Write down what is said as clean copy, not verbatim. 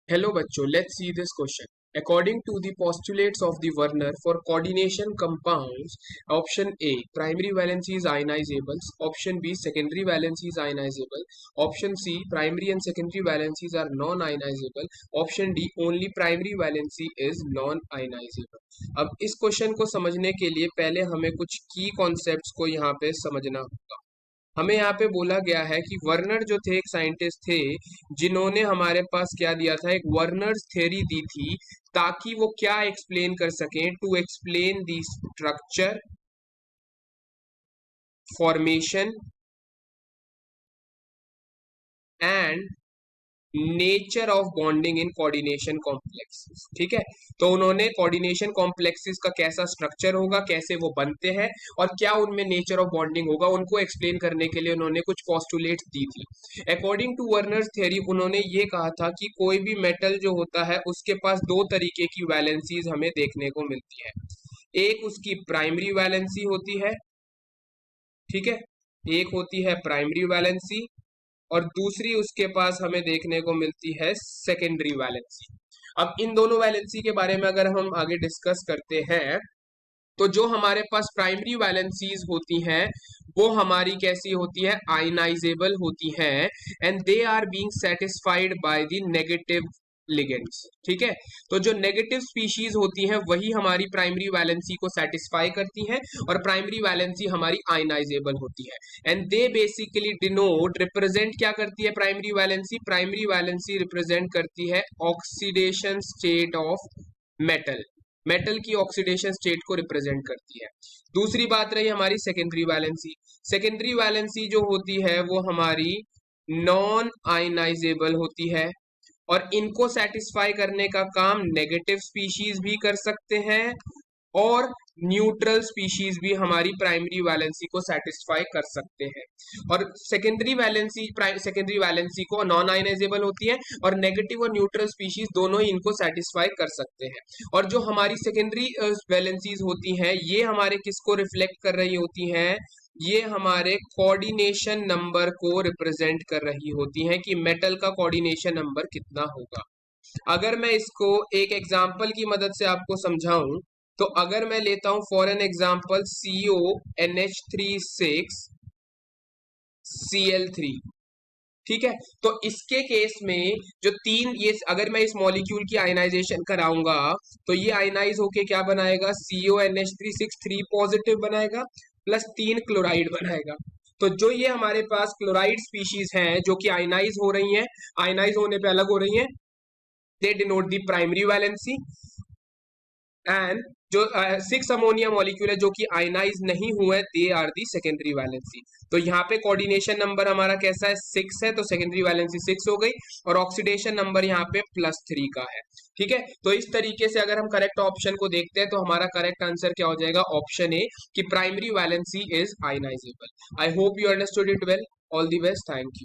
Hello bachcho, let's see this question. According to the postulates of the Werner for coordination compounds, option A, primary valency is ionizable, option B, secondary valency is ionizable, option C, primary and secondary valencies are non-ionizable, option D, only primary valency is non-ionizable. अब इस question को समझने के लिए पहले हमें कुछ की कॉन्सेप्ट्स को यहाँ पे समझना होगा। हमें यहाँ पे बोला गया है कि वर्नर जो थे एक साइंटिस्ट थे जिन्होंने हमारे पास क्या दिया था, एक वर्नर्स थ्योरी दी थी ताकि वो क्या एक्सप्लेन कर सकें, to explain the structure, formation and nature of bonding in coordination complexes. ठीक है, तो उन्होंने कोऑर्डिनेशन कॉम्प्लेक्सेस का कैसा स्ट्रक्चर होगा, कैसे वो बनते हैं और क्या उनमें नेचर ऑफ बॉन्डिंग होगा, उनको एक्सप्लेन करने के लिए उन्होंने कुछ पोस्टुलेट्स दी थी। अकॉर्डिंग टू वर्नर्स थ्योरी उन्होंने ये कहा था कि कोई भी मेटल जो होता है उसके पास दो तरीके की वैलेंसीज हमें देखने को मिलती है। एक उसकी प्राइमरी वैलेंसी होती है, ठीक है, एक होती है प्राइमरी वैलेंसी और दूसरी उसके पास हमें देखने को मिलती है सेकेंडरी वैलेंसी। अब इन दोनों वैलेंसी के बारे में अगर हम आगे डिस्कस करते हैं तो जो हमारे पास प्राइमरी वैलेंसीज होती हैं वो हमारी कैसी होती है, आयनाइजेबल होती हैं and they are being satisfied by the negative ligands. ठीक है, तो जो नेगेटिव स्पीशीज होती हैं वही हमारी प्राइमरी वैलेंसी को सेटिस्फाई करती हैं और प्राइमरी वैलेंसी हमारी आयनाइजेबल होती है and they basically denote, represent क्या करती है प्राइमरी वैलेंसी रिप्रेजेंट करती है oxidation state of metal, metal की ऑक्सीडेशन स्टेट को रिप्रेजेंट करती है। दूसरी बात रही हमारी सेकेंडरी वैलेंसी। सेकेंडरी वैलेंसी जो होती है वो हमारी नॉन आयनाइजेबल होती है और इनको सेटिस्फाई करने का काम नेगेटिव स्पीशीज भी कर सकते हैं और न्यूट्रल स्पीशीज भी हमारी प्राइमरी वैलेंसी को सेटिस्फाई कर सकते हैं। और सेकेंडरी वैलेंसी को नॉन आयनाइजेबल होती है और नेगेटिव और न्यूट्रल स्पीशीज दोनों ही इनको सेटिस्फाई कर सकते हैं। और जो हमारी सेकेंडरी वैलेंसीज होती हैं ये हमारे किसको रिफ्लेक्ट कर रही होती हैं, ये हमारे कोऑर्डिनेशन नंबर को रिप्रेजेंट कर रही होती हैं कि मेटल का कोऑर्डिनेशन नंबर कितना होगा। अगर मैं इसको एक एग्जांपल की मदद से आपको समझाऊं तो अगर मैं लेता हूं for an example CONH36 Cl3, ठीक है, तो इसके केस में जो तीन ये अगर मैं इस मॉलिक्यूल की आयनाइजेशन कराऊंगा तो ये आयनाइज होके क्या बनाएगा, CONH36 3 पॉजिटिव बनाएगा प्लस 3 क्लोराइड बनाएगा। तो जो ये हमारे पास क्लोराइड स्पीशीज हैं जो कि आयनाइज हो रही हैं, आयनाइज होने पे अलग हो रही हैं, they denote the primary valency and जो 6 अमोनिया मॉलिक्यूल है जो कि आयनाइज नहीं हुए they are the secondary valency. तो यहाँ पे कोऑर्डिनेशन नंबर हमारा कैसा है, 6 है, तो सेकेंडरी वैलेंसी 6 हो गई और ऑक्सीडेशन नंबर यहाँ पे +3 का है। ठीक है, तो इस तरीके से अगर हम करेक्ट ऑप्शन को देखते हैं तो हमारा करेक्ट आंसर क्या हो जाएगा, ऑप्शन ए कि primary valency is ionisable. I hope you understood it well. All the best, thank you.